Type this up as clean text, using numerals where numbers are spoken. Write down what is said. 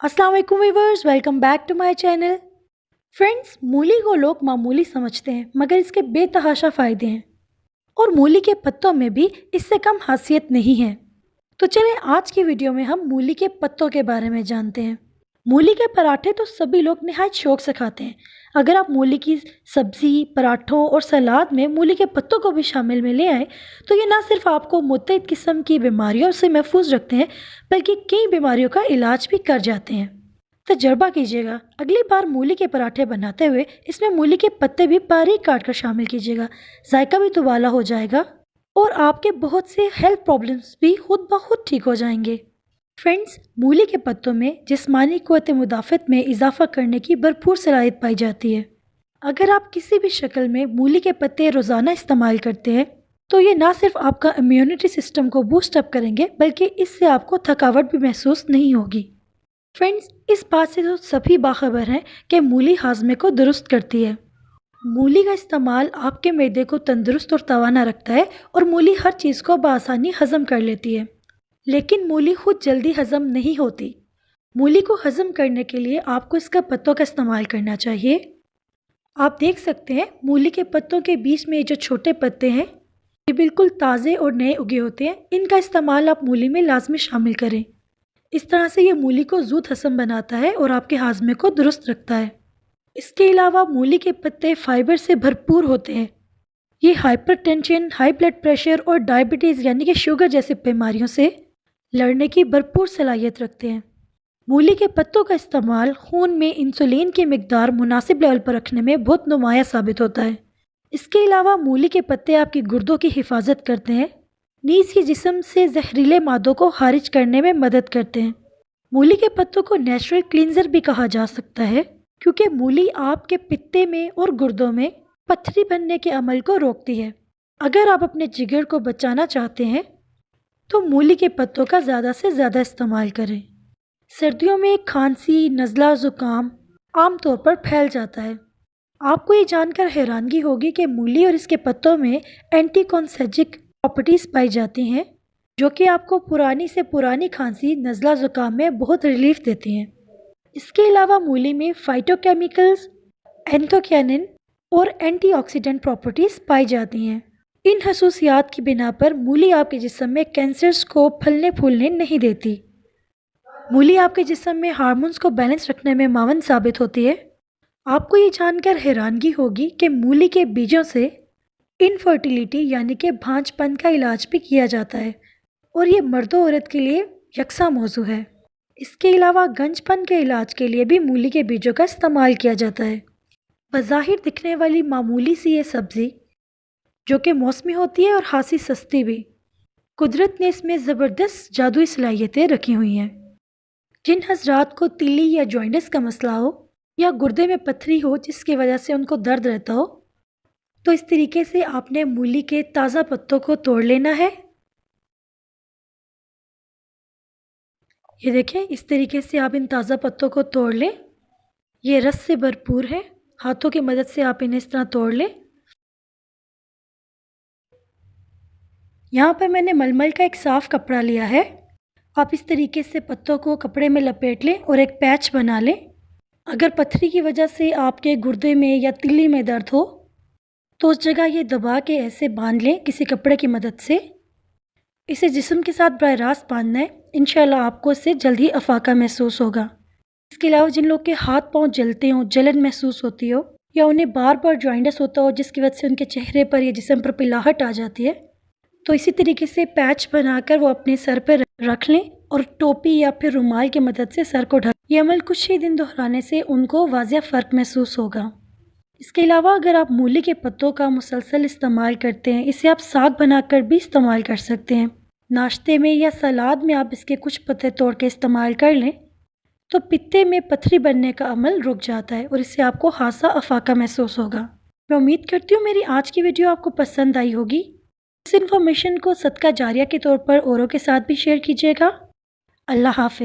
अस्सलाम वालेकुम viewers, welcome back to my channel. Friends, मूली को लोग मामूली समझते हैं मगर इसके बेतहाशा फ़ायदे हैं और मूली के पत्तों में भी इससे कम खासियत नहीं है। तो चलें आज की वीडियो में हम मूली के पत्तों के बारे में जानते हैं। मूली के पराठे तो सभी लोग निहायत शौक से खाते हैं। अगर आप मूली की सब्ज़ी, पराठों और सलाद में मूली के पत्तों को भी शामिल में ले आएँ तो ये ना सिर्फ आपको मुख्तलिफ किस्म की बीमारियों से महफूज रखते हैं बल्कि कई बीमारियों का इलाज भी कर जाते हैं। तजर्बा कीजिएगा, अगली बार मूली के पराठे बनाते हुए इसमें मूली के पत्ते भी बारीक काट कर शामिल कीजिएगा। जायका भी दुबाला हो जाएगा और आपके बहुत से हेल्थ प्रॉब्लम्स भी खुद ब खुद ठीक हो जाएंगे। फ्रेंड्स, मूली के पत्तों में जिस्मानी क़ुव्वत मुदाफ़त में इजाफ़ा करने की भरपूर सलाहियत पाई जाती है। अगर आप किसी भी शक्ल में मूली के पत्ते रोज़ाना इस्तेमाल करते हैं तो ये ना सिर्फ आपका इम्यूनिटी सिस्टम को बूस्ट अप करेंगे बल्कि इससे आपको थकावट भी महसूस नहीं होगी। फ्रेंड्स, इस बात से तो सभी बाखबर हैं कि मूली हाजमे को दुरुस्त करती है। मूली का इस्तेमाल आपके मैदे को तंदुरुस्त और तवाना रखता है और मूली हर चीज़ को बआसानी हज़म कर लेती है। लेकिन मूली खुद जल्दी हज़म नहीं होती। मूली को हज़म करने के लिए आपको इसका पत्तों का इस्तेमाल करना चाहिए। आप देख सकते हैं मूली के पत्तों के बीच में जो छोटे पत्ते हैं ये बिल्कुल ताज़े और नए उगे होते हैं। इनका इस्तेमाल आप मूली में लाजमी शामिल करें। इस तरह से ये मूली को ज़ूद हज़म बनाता है और आपके हाजमे को दुरुस्त रखता है। इसके अलावा मूली के पत्ते फाइबर से भरपूर होते हैं। ये हाइपरटेंशन, हाई ब्लड प्रेशर और डायबिटीज़ यानी कि शुगर जैसी बीमारियों से लड़ने की भरपूर सलाहियत रखते हैं। मूली के पत्तों का इस्तेमाल खून में इंसुलिन की मिकदार मुनासिब लेवल पर रखने में बहुत नुमाया साबित होता है। इसके अलावा मूली के पत्ते आपकी गुर्दों की हिफाजत करते हैं, नीज के जिस्म से जहरीले मादों को खारिज करने में मदद करते हैं। मूली के पत्तों को नेचुरल क्लींजर भी कहा जा सकता है क्योंकि मूली आपके पित्ते में और गुर्दों में पत्थरी बनने के अमल को रोकती है। अगर आप अपने जिगर को बचाना चाहते हैं तो मूली के पत्तों का ज़्यादा से ज़्यादा इस्तेमाल करें। सर्दियों में खांसी, नज़ला, ज़ुकाम आम तौर पर फैल जाता है। आपको ये जानकर हैरानगी होगी कि मूली और इसके पत्तों में एंटीकॉन्सेजिक प्रॉपर्टीज़ पाई जाती हैं जो कि आपको पुरानी से पुरानी खांसी, नज़ला, ज़ुकाम में बहुत रिलीफ देती हैं। इसके अलावा मूली में फाइटोकेमिकल्स, एंथोक्यानिन और एंटीऑक्सीडेंट प्रॉपर्टीज़ पाई जाती हैं। इन खसूसियात की बिना पर मूली आपके जिस्म में कैंसर्स को फलने फूलने नहीं देती। मूली आपके जिस्म में हार्मोन्स को बैलेंस रखने में मावन साबित होती है। आपको ये जानकर हैरानगी होगी कि मूली के बीजों से इनफर्टिलिटी यानी कि भांजपन का इलाज भी किया जाता है और ये मर्द और औरत के लिए यकसा मौजू है। इसके अलावा गंजपन के इलाज के लिए भी मूली के बीजों का इस्तेमाल किया जाता है। बज़ाहिर दिखने वाली मामूली सी ये सब्ज़ी जो कि मौसमी होती है और खासी सस्ती भी, कुदरत ने इसमें ज़बरदस्त जादुई सलाहियतें रखी हुई हैं। जिन हजरात को तिल्ली या जॉइंटिस का मसला हो या गुर्दे में पथरी हो जिसकी वजह से उनको दर्द रहता हो तो इस तरीके से आपने मूली के ताज़ा पत्तों को तोड़ लेना है। ये देखें, इस तरीके से आप इन ताज़ा पत्तों को तोड़ लें। ये रस से भरपूर है, हाथों की मदद से आप इन्हें इस तरह तोड़ लें। यहाँ पर मैंने मलमल का एक साफ़ कपड़ा लिया है। आप इस तरीके से पत्तों को कपड़े में लपेट लें और एक पैच बना लें। अगर पथरी की वजह से आपके गुर्दे में या तिल्ली में दर्द हो तो उस जगह ये दबा के ऐसे बांध लें किसी कपड़े की मदद से। इसे जिस्म के साथ बराह रास्त बांधना है। इंशाल्लाह आपको इससे जल्द ही अफाका महसूस होगा। इसके अलावा जिन लोग के हाथ पाँव जलते हों, जलन महसूस होती हो या उन्हें बार बार जॉइंटिस होता हो जिसकी वजह से उनके चेहरे पर या जिस्म पर पिलाहट आ जाती है तो इसी तरीके से पैच बनाकर वो अपने सर पर रख लें और टोपी या फिर रुमाल की मदद से सर को ढक। ये अमल कुछ ही दिन दोहराने से उनको वाज़िह फ़र्क महसूस होगा। इसके अलावा अगर आप मूली के पत्तों का मुसलसल इस्तेमाल करते हैं, इसे आप साग बनाकर भी इस्तेमाल कर सकते हैं। नाश्ते में या सलाद में आप इसके कुछ पत्ते तोड़ के इस्तेमाल कर लें तो पित्ते में पथरी बनने का अमल रुक जाता है और इससे आपको खासा अफाका महसूस होगा। मैं उम्मीद करती हूँ मेरी आज की वीडियो आपको पसंद आई होगी। इस इन्फॉर्मेशन को सदका जारिया के तौर पर औरों के साथ भी शेयर कीजिएगा। अल्लाह हाफ़िज़।